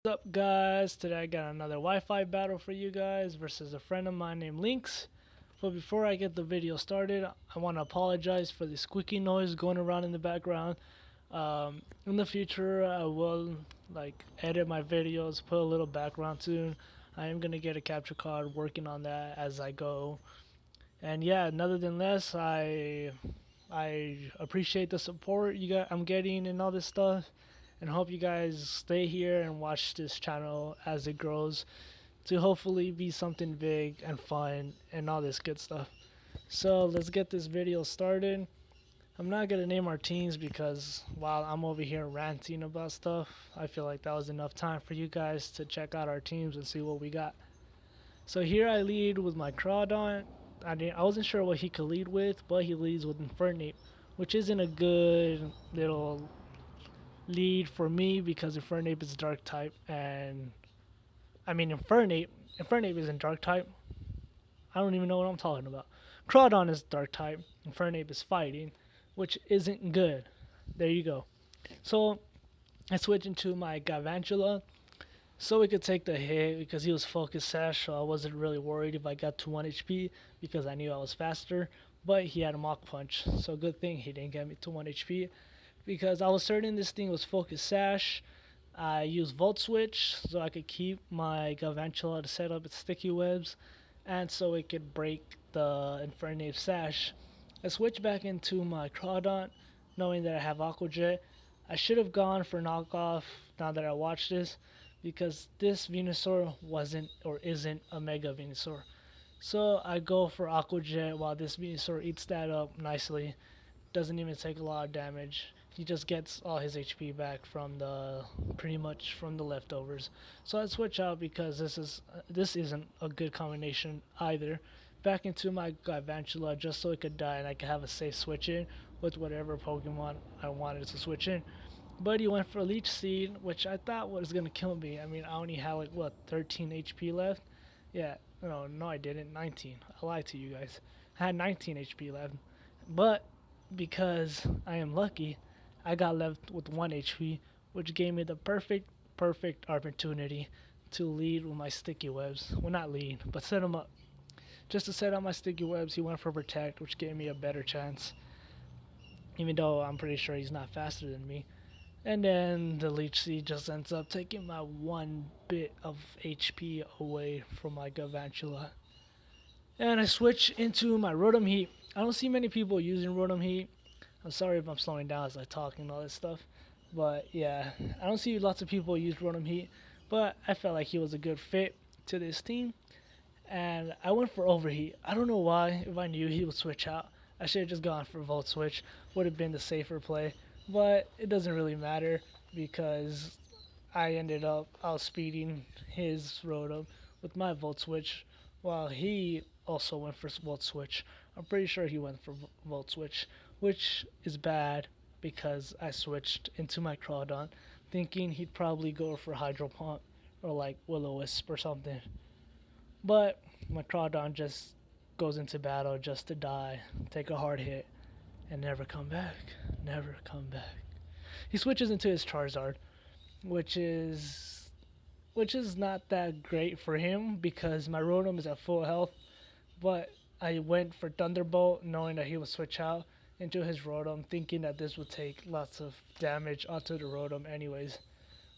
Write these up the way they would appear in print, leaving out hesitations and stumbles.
What's up, guys? Today I got another Wi-Fi battle for you guys versus a friend of mine named Lynx. But before I get the video started, I want to apologize for the squeaky noise going around in the background. In the future, I will edit my videos, put a little background tune. I am gonna get a capture card, working on that as I go. And yeah, other than this, I appreciate the support I'm getting and all this stuff, and hope you guys stay here and watch this channel as it grows to hopefully be something big and fun and all this good stuff. So let's get this video started. I'm not gonna name our teams because while I'm over here ranting about stuff, I feel like that was enough time for you guys to check out our teams and see what we got. So here I lead with my Crawdon. I wasn't sure what he could lead with, but he leads with Infernape, which isn't a good little lead for me because Infernape is dark type, and I mean Infernape isn't dark type. I don't even know what I'm talking about. Crawdon is dark type, Infernape is fighting, which isn't good. There you go. So I switch into my Gavantula so we could take the hit because he was focus sash, so I wasn't really worried if I got to 1 HP because I knew I was faster, but he had a Mach Punch, so good thing he didn't get me to 1 HP because I was certain this thing was focus sash. I used Volt Switch so I could keep my Galvantula to set up its sticky webs and so it could break the Infernape sash. I switched back into my Crawdon knowing that I have Aqua Jet. I should have gone for knockoff now that I watched this because this Venusaur wasn't or isn't a Mega Venusaur. So I go for Aqua Jet while this Venusaur eats that up nicely. Doesn't even take a lot of damage. He just gets all his HP back from pretty much from the leftovers. So I switch out because this isn't a good combination either. Back into my Gavantula just so it could die and I could have a safe switch in with whatever Pokemon I wanted to switch in. But he went for Leech Seed, which I thought was gonna kill me. I mean, I only had like what 13 HP left. Yeah, no, I didn't. 19. I lied to you guys. I had 19 HP left, but because I am lucky, I got left with 1 HP, which gave me the perfect opportunity to lead with my sticky webs. Well, not lead, but set him up. Just to set up my sticky webs, he went for Protect, which gave me a better chance, even though I'm pretty sure he's not faster than me. And then the Leech Seed just ends up taking my 1 bit of HP away from my Galvantula. And I switch into my Rotom Heat. I don't see many people using Rotom Heat. I'm sorry if I'm slowing down as I talk and all this stuff. But yeah, I don't see lots of people use Rotom Heat. But I felt like he was a good fit to this team. And I went for Overheat. I don't know why. If I knew he would switch out, I should have just gone for Volt Switch. Would have been the safer play. But it doesn't really matter because I ended up outspeeding his Rotom with my Volt Switch while he also went for Volt Switch. I'm pretty sure he went for Volt Switch, which is bad because I switched into my Crawdon thinking he'd probably go for Hydro Pump or like Will-O-Wisp or something. But my Crawdon just goes into battle just to die, take a hard hit, and never come back. Never come back. He switches into his Charizard, which is not that great for him because my Rotom is at full health. But I went for Thunderbolt knowing that he would switch out into his Rotom, thinking that this would take lots of damage onto the Rotom anyways.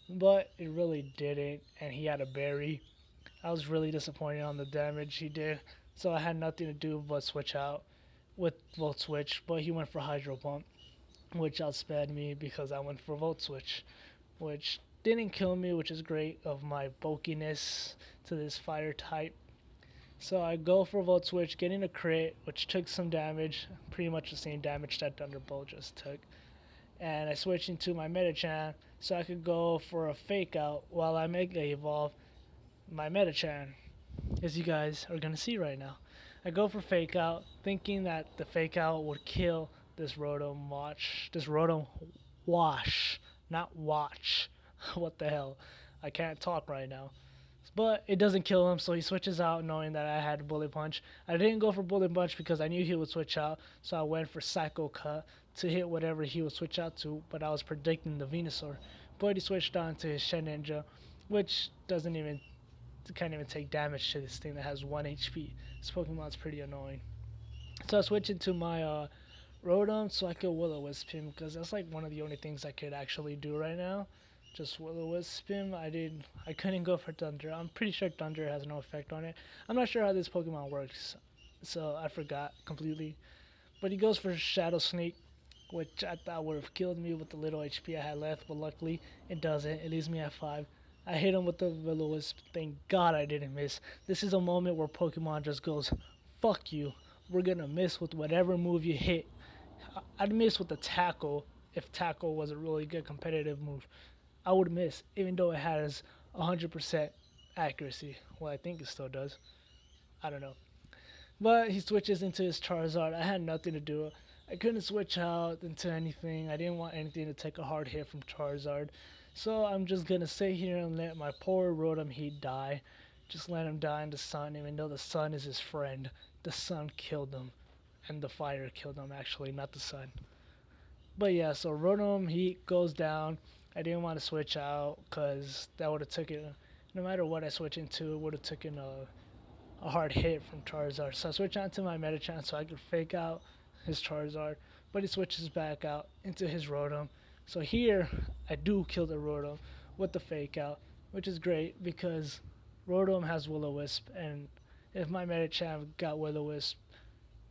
But it really didn't, and he had a berry. I was really disappointed on the damage he did, so I had nothing to do but switch out with Volt Switch, but he went for Hydro Pump, which outsped me because I went for Volt Switch, which didn't kill me, which is great of my bulkiness to this fire type. So I go for Volt Switch, getting a crit, which took some damage, pretty much the same damage that Thunderbolt just took. And I switch into my Metachan so I could go for a Fake Out while I Mega Evolve my Metachan, as you guys are going to see right now. I go for Fake Out, thinking that the Fake Out would kill this Rotom Wash, not Watch. What the hell? I can't talk right now. But it doesn't kill him, so he switches out knowing that I had Bullet Punch. I didn't go for Bullet Punch because I knew he would switch out, so I went for Psycho Cut to hit whatever he would switch out to, but I was predicting the Venusaur. But he switched on to his Shen Ninja, which can't even take damage to this thing that has 1 HP. This Pokemon's pretty annoying. So I switch into my Rotom so I could Will-O-Wisp him, because that's like one of the only things I could actually do right now. Just Will-O-Wisp him. I couldn't go for Thunder. I'm pretty sure Thunder has no effect on it. I'm not sure how this Pokemon works, so I forgot completely. But he goes for Shadow Sneak, which I thought would have killed me with the little HP I had left, but luckily it doesn't. It leaves me at 5. I hit him with the Will-O-Wisp. Thank God I didn't miss. This is a moment where Pokemon just goes, fuck you. We're gonna miss with whatever move you hit. I'd miss with the Tackle if Tackle was a really good competitive move. I would miss, even though it has 100% accuracy. Well, I think it still does. I don't know. But he switches into his Charizard. I had nothing to do. I couldn't switch out into anything. I didn't want anything to take a hard hit from Charizard. So I'm just going to sit here and let my poor Rotom Heat die. Just let him die in the sun, even though the sun is his friend. The sun killed him. And the fire killed him, actually, not the sun. But yeah, so Rotom Heat goes down. I didn't want to switch out because that would have taken, no matter what I switch into, it would have taken a hard hit from Charizard. So I switch on to my Medicham so I could fake out his Charizard, but he switches back out into his Rotom. So here I do kill the Rotom with the fake out, which is great because Rotom has Will-O-Wisp, and if my Medicham got Will-O-Wisp,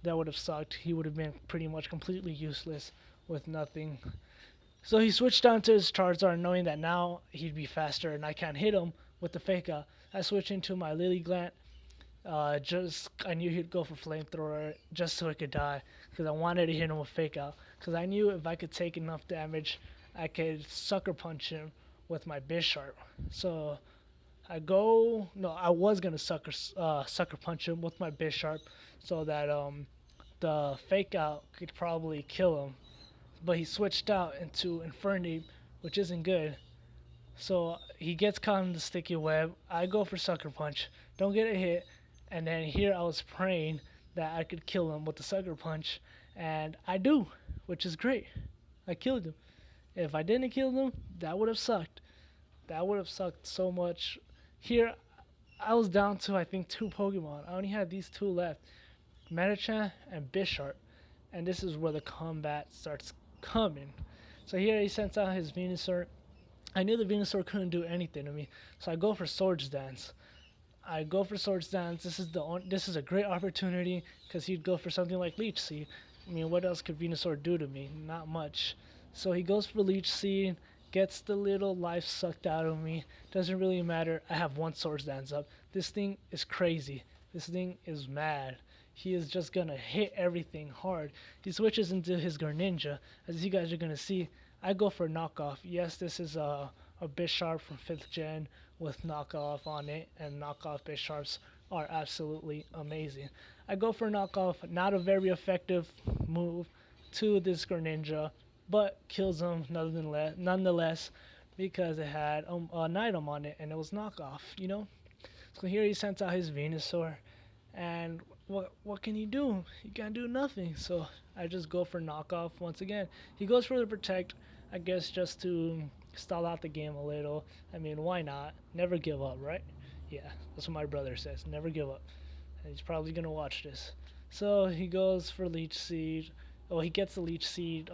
that would have sucked. He would have been pretty much completely useless with nothing. So he switched on to his Charizard, knowing that now he'd be faster and I can't hit him with the fake out. I switched into my Lilligant. I knew he'd go for Flamethrower just so he could die, because I wanted to hit him with fake out, because I knew if I could take enough damage I could sucker punch him with my Bisharp. So I was gonna sucker punch him with my Bisharp so that the fake out could probably kill him, but he switched out into Infernape, which isn't good. So he gets caught in the sticky web. I go for sucker punch, don't get a hit. And then here I was praying that I could kill him with the sucker punch, and I do, which is great. I killed him. If I didn't kill him, that would have sucked. That would have sucked so much. Here, I was down to, I think, 2 Pokemon. I only had these 2 left, Medicham and Bisharp, and this is where the combat starts coming. So here he sends out his Venusaur. I knew the Venusaur couldn't do anything to me, so I go for Swords Dance. This is a great opportunity because he'd go for something like Leech Seed. I mean, what else could Venusaur do to me? Not much. So he goes for Leech Seed, gets the little life sucked out of me. Doesn't really matter. I have 1 Swords Dance up. This thing is crazy. This thing is mad. He is just gonna hit everything hard. He switches into his Greninja. As you guys are gonna see, I go for knockoff. Yes, this is a Bisharp from 5th gen with knockoff on it, and knockoff Bisharps are absolutely amazing. I go for knockoff, not a very effective move to this Greninja, but kills him nonetheless because it had an item on it and it was knockoff, you know? So here he sends out his Venusaur, and what can he do? He can't do nothing. So I just go for knockoff once again. He goes for the Protect, I guess, just to stall out the game a little. I mean, why not? Never give up, right? Yeah, that's what my brother says. Never give up. And he's probably gonna watch this. So he goes for Leech Seed. Oh, he gets the Leech Seed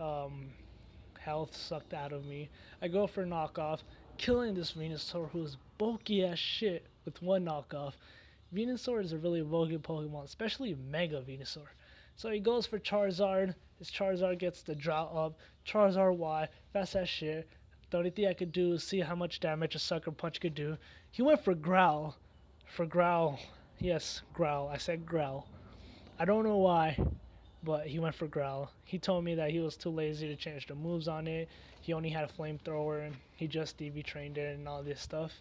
health sucked out of me. I go for knockoff, killing this Venusaur who is bulky as shit with 1 knockoff. Venusaur is a really bulky Pokemon, especially Mega Venusaur. So he goes for Charizard. His Charizard gets the drought up. Charizard Y, fast as shit. The only thing I could do is see how much damage a sucker punch could do. He went for Growl. For Growl. Yes, Growl. I said Growl. I don't know why, but he went for Growl. He told me that he was too lazy to change the moves on it. He only had a Flamethrower, and he just DV trained it and all this stuff.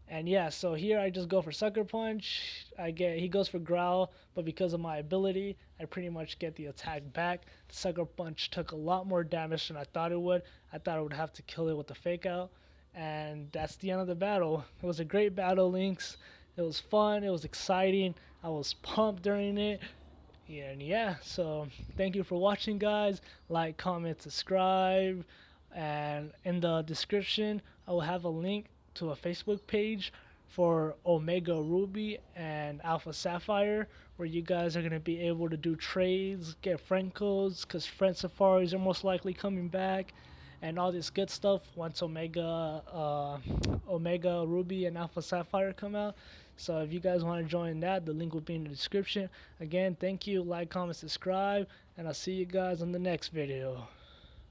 And yeah, so here I just go for Sucker Punch. He goes for Growl, but because of my ability, I pretty much get the attack back. The Sucker Punch took a lot more damage than I thought it would. I thought I would have to kill it with the Fake Out, and that's the end of the battle. It was a great battle, Lynx. It was fun. It was exciting. I was pumped during it. And yeah, so thank you for watching, guys. Like, comment, subscribe, and in the description I will have a link to a Facebook page for Omega Ruby and Alpha Sapphire, where you guys are going to be able to do trades, get friend codes, because friend safaris are most likely coming back, and all this good stuff once Omega Ruby and Alpha Sapphire come out. So if you guys want to join that, the link will be in the description. Again, thank you, like, comment, subscribe, and I'll see you guys on the next video.